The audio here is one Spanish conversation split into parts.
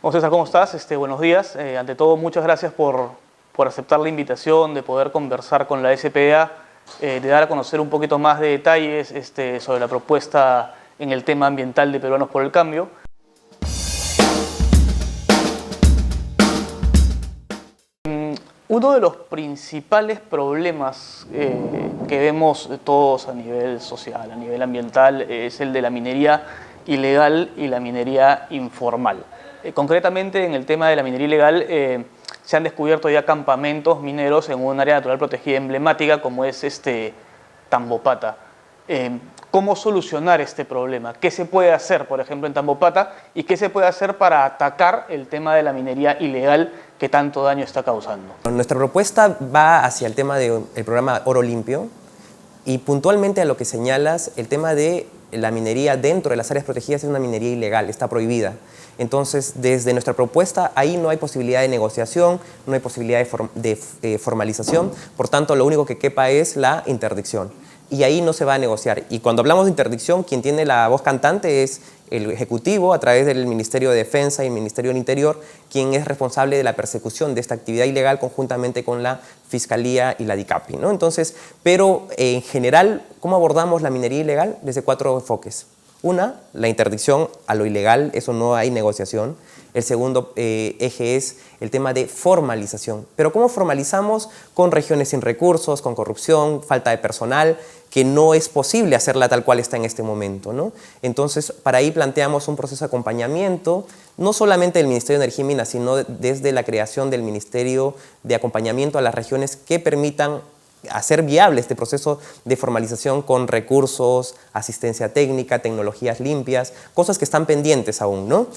Bueno, César, ¿cómo estás? Buenos días. Ante todo, muchas gracias por aceptar la invitación, de poder conversar con la SPA, de dar a conocer un poquito más de detalles sobre la propuesta en el tema ambiental de Peruanos por el Cambio. Uno de los principales problemas que vemos todos a nivel social, a nivel ambiental, es el de la minería ilegal y la minería informal. Concretamente, en el tema de la minería ilegal, se han descubierto ya campamentos mineros en un área natural protegida emblemática como es Tambopata. ¿Cómo solucionar este problema? ¿Qué se puede hacer, por ejemplo, en Tambopata? ¿Y qué se puede hacer para atacar el tema de la minería ilegal que tanto daño está causando? Nuestra propuesta va hacia el tema del programa Oro Limpio y puntualmente a lo que señalas, el tema de la minería dentro de las áreas protegidas es una minería ilegal, está prohibida. Entonces, desde nuestra propuesta, ahí no hay posibilidad de negociación, no hay posibilidad de formalización, por tanto, lo único que quepa es la interdicción. Y ahí no se va a negociar. Y cuando hablamos de interdicción, quien tiene la voz cantante es el Ejecutivo, a través del Ministerio de Defensa y el Ministerio del Interior, quien es responsable de la persecución de esta actividad ilegal conjuntamente con la Fiscalía y la DICAPI, ¿no? Entonces, pero en general, ¿cómo abordamos la minería ilegal? Desde 4 enfoques. Una, la interdicción a lo ilegal, eso no hay negociación. El segundo eje es el tema de formalización. Pero ¿cómo formalizamos? Con regiones sin recursos, con corrupción, falta de personal, que no es posible hacerla tal cual está en este momento, ¿no? Entonces, para ahí planteamos un proceso de acompañamiento, no solamente del Ministerio de Energía y Minas, sino desde la creación del Ministerio de Acompañamiento a las regiones que permitan hacer viable este proceso de formalización con recursos, asistencia técnica, tecnologías limpias, cosas que están pendientes aún, ¿no?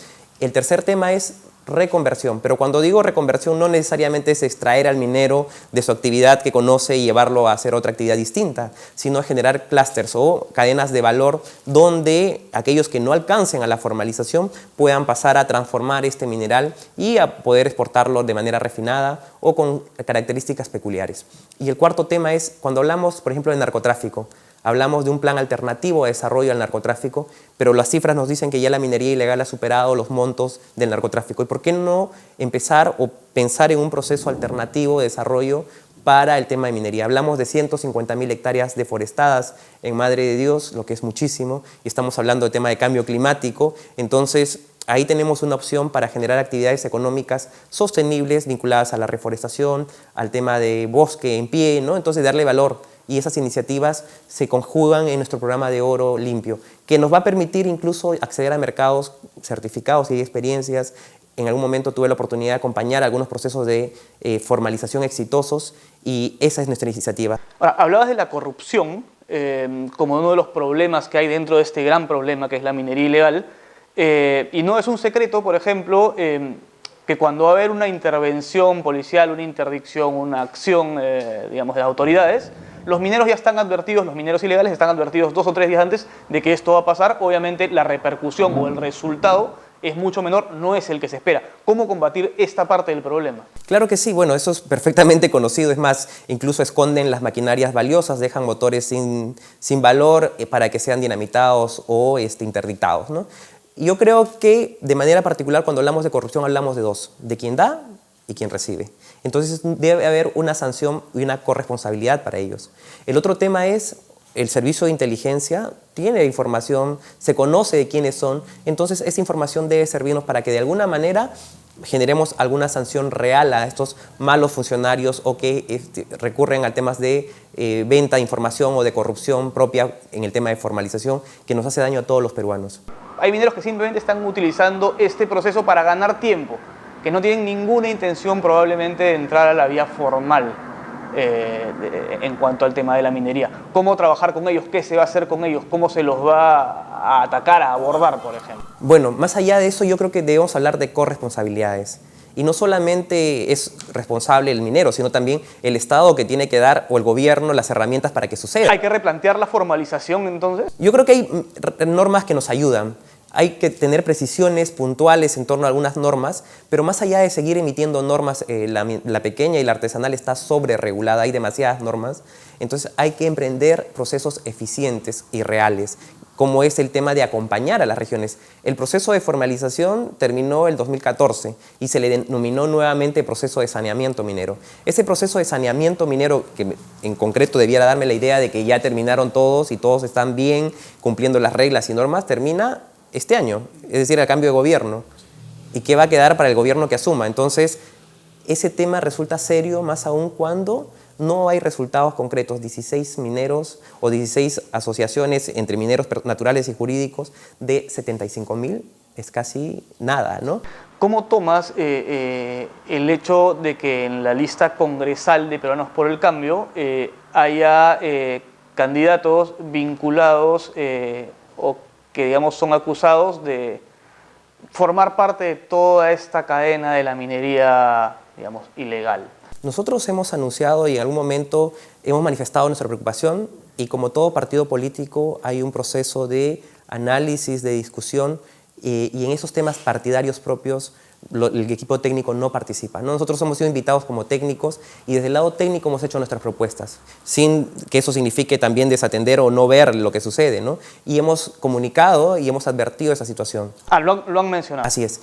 El tercer tema es reconversión, pero cuando digo reconversión no necesariamente es extraer al minero de su actividad que conoce y llevarlo a hacer otra actividad distinta, sino generar clústeres o cadenas de valor donde aquellos que no alcancen a la formalización puedan pasar a transformar este mineral y a poder exportarlo de manera refinada o con características peculiares. Y el cuarto tema es cuando hablamos, por ejemplo, de narcotráfico. Hablamos de un plan alternativo de desarrollo al narcotráfico, pero las cifras nos dicen que ya la minería ilegal ha superado los montos del narcotráfico. ¿Y por qué no empezar o pensar en un proceso alternativo de desarrollo para el tema de minería? Hablamos de 150.000 hectáreas deforestadas en Madre de Dios, lo que es muchísimo, y estamos hablando de tema de cambio climático. Entonces, ahí tenemos una opción para generar actividades económicas sostenibles vinculadas a la reforestación, al tema de bosque en pie, ¿no? Entonces, darle valor. Y esas iniciativas se conjugan en nuestro programa de Oro Limpio, que nos va a permitir incluso acceder a mercados certificados y hay experiencias. En algún momento tuve la oportunidad de acompañar algunos procesos de formalización exitosos y esa es nuestra iniciativa. Ahora, hablabas de la corrupción como uno de los problemas que hay dentro de este gran problema que es la minería ilegal. Y no es un secreto, por ejemplo, que cuando va a haber una intervención policial, una interdicción, una acción, digamos, de las autoridades, los mineros ya están advertidos, los mineros ilegales están advertidos 2 o 3 días antes de que esto va a pasar. Obviamente la repercusión o el resultado es mucho menor, no es el que se espera. ¿Cómo combatir esta parte del problema? Claro que sí, bueno, eso es perfectamente conocido, es más, incluso esconden las maquinarias valiosas, dejan motores sin valor para que sean dinamitados o interdictados, ¿no? Yo creo que de manera particular cuando hablamos de corrupción hablamos de dos, de quien da y quien recibe. Entonces debe haber una sanción y una corresponsabilidad para ellos. El otro tema es el servicio de inteligencia, tiene información, se conoce de quiénes son, entonces esa información debe servirnos para que de alguna manera generemos alguna sanción real a estos malos funcionarios o que recurren a temas de venta de información o de corrupción propia en el tema de formalización que nos hace daño a todos los peruanos. Hay mineros que simplemente están utilizando este proceso para ganar tiempo, que no tienen ninguna intención probablemente de entrar a la vía formal en cuanto al tema de la minería. ¿Cómo trabajar con ellos? ¿Qué se va a hacer con ellos? ¿Cómo se los va a atacar, a abordar, por ejemplo? Bueno, más allá de eso, yo creo que debemos hablar de corresponsabilidades. Y no solamente es responsable el minero, sino también el Estado que tiene que dar, o el gobierno, las herramientas para que suceda. ¿Hay que replantear la formalización entonces? Yo creo que hay normas que nos ayudan. Hay que tener precisiones puntuales en torno a algunas normas, pero más allá de seguir emitiendo normas, la pequeña y la artesanal está sobreregulada, hay demasiadas normas, entonces hay que emprender procesos eficientes y reales como es el tema de acompañar a las regiones. El proceso de formalización terminó el 2014 y se le denominó nuevamente proceso de saneamiento minero. Ese proceso de saneamiento minero, que en concreto debiera darme la idea de que ya terminaron todos y todos están bien, cumpliendo las reglas y normas, termina este año, es decir, a cambio de gobierno. ¿Y qué va a quedar para el gobierno que asuma? Entonces, ese tema resulta serio más aún cuando no hay resultados concretos. 16 mineros o 16 asociaciones entre mineros naturales y jurídicos de 75.000 es casi nada, ¿no? ¿Cómo tomas el hecho de que en la lista congresal de Peruanos por el Cambio haya candidatos vinculados o que, digamos, son acusados de formar parte de toda esta cadena de la minería, digamos, ilegal? Nosotros hemos anunciado y en algún momento hemos manifestado nuestra preocupación y como todo partido político hay un proceso de análisis, de discusión y en esos temas partidarios propios el equipo técnico no participa, ¿no? Nosotros hemos sido invitados como técnicos y desde el lado técnico hemos hecho nuestras propuestas, sin que eso signifique también desatender o no ver lo que sucede, ¿no? Y hemos comunicado y hemos advertido esa situación. Lo han mencionado. Así es.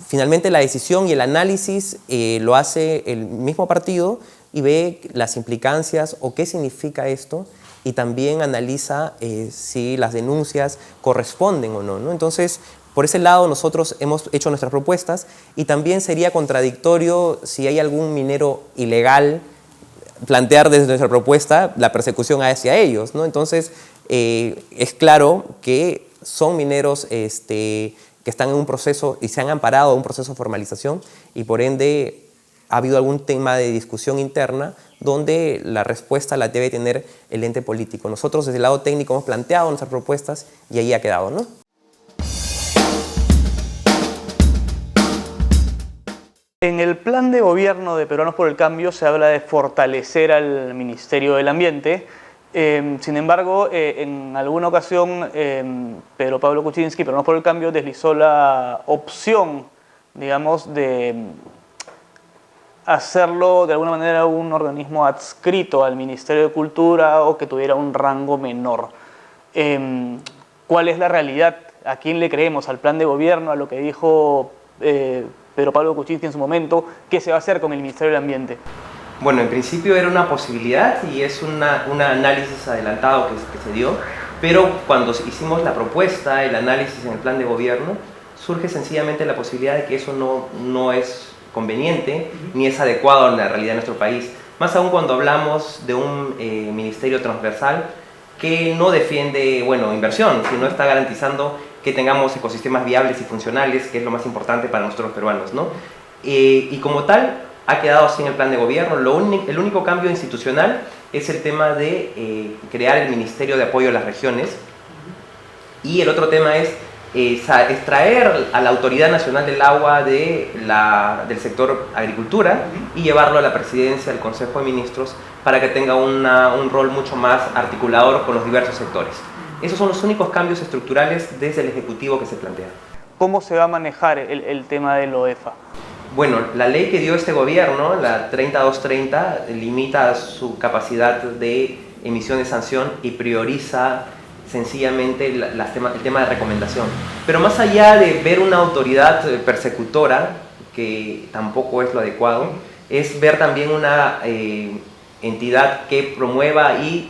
Finalmente la decisión y el análisis lo hace el mismo partido y ve las implicancias o qué significa esto y también analiza si las denuncias corresponden o no, ¿no? Entonces, por ese lado nosotros hemos hecho nuestras propuestas y también sería contradictorio si hay algún minero ilegal plantear desde nuestra propuesta la persecución hacia ellos, ¿no? Entonces, es claro que son mineros que están en un proceso y se han amparado a un proceso de formalización y por ende ha habido algún tema de discusión interna donde la respuesta la debe tener el ente político. Nosotros desde el lado técnico hemos planteado nuestras propuestas y ahí ha quedado, ¿no? En el plan de gobierno de Peruanos por el Cambio se habla de fortalecer al Ministerio del Ambiente. Sin embargo, en alguna ocasión Pedro Pablo Kuczynski, Peruanos por el Cambio, deslizó la opción, digamos, de hacerlo de alguna manera un organismo adscrito al Ministerio de Cultura o que tuviera un rango menor. ¿Cuál es la realidad? ¿A quién le creemos? ¿Al plan de gobierno? ¿A lo que dijo Pedro Pablo Kuczynski en su momento? ¿Qué se va a hacer con el Ministerio del Ambiente? Bueno, en principio era una posibilidad y es un análisis adelantado que se dio, pero cuando hicimos la propuesta, el análisis en el plan de gobierno, surge sencillamente la posibilidad de que eso no es conveniente ni es adecuado en la realidad de nuestro país. Más aún cuando hablamos de un ministerio transversal que no defiende, bueno, inversión, sino está garantizando que tengamos ecosistemas viables y funcionales, que es lo más importante para nosotros peruanos, ¿no? Y como tal, ha quedado así en el plan de gobierno. El único cambio institucional es el tema de crear el Ministerio de Apoyo a las Regiones. Y el otro tema es extraer a la Autoridad Nacional del Agua del sector agricultura y llevarlo a la presidencia del Consejo de Ministros para que tenga un rol mucho más articulador con los diversos sectores. Esos son los únicos cambios estructurales desde el Ejecutivo que se plantea. ¿Cómo se va a manejar el tema del OEFA? Bueno, la ley que dio este gobierno, la 30230, limita su capacidad de emisión de sanción y prioriza sencillamente el tema de recomendación. Pero más allá de ver una autoridad persecutora, que tampoco es lo adecuado, es ver también una entidad que promueva y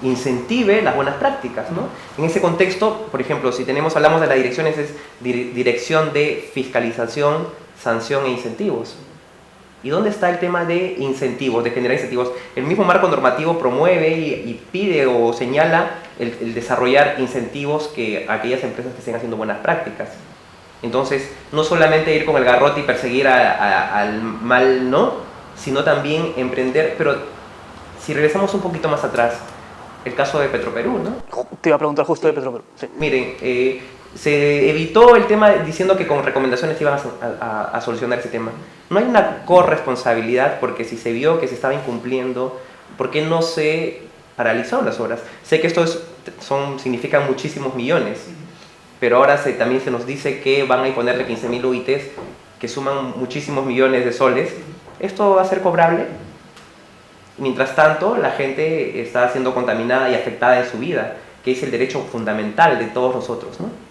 incentive las buenas prácticas, ¿no? En ese contexto, por ejemplo, si hablamos de las direcciones, es Dirección de Fiscalización, Sanción e Incentivos. ¿Y dónde está el tema de incentivos, de generar incentivos? El mismo marco normativo promueve y pide o señala el desarrollar incentivos a aquellas empresas que estén haciendo buenas prácticas. Entonces, no solamente ir con el garrote y perseguir al mal, ¿no? Sino también emprender, pero si regresamos un poquito más atrás, el caso de Petroperú, ¿no? Te iba a preguntar justo de Petroperú. Sí. Miren, se evitó el tema diciendo que con recomendaciones iban a solucionar ese tema. No hay una corresponsabilidad porque si se vio que se estaba incumpliendo, ¿por qué no se paralizaron las obras? Sé que esto significan muchísimos millones, pero ahora también se nos dice que van a imponerle 15.000 UITs que suman muchísimos millones de soles. ¿Esto va a ser cobrable? Mientras tanto, la gente está siendo contaminada y afectada en su vida. que es el derecho fundamental de todos nosotros, ¿no?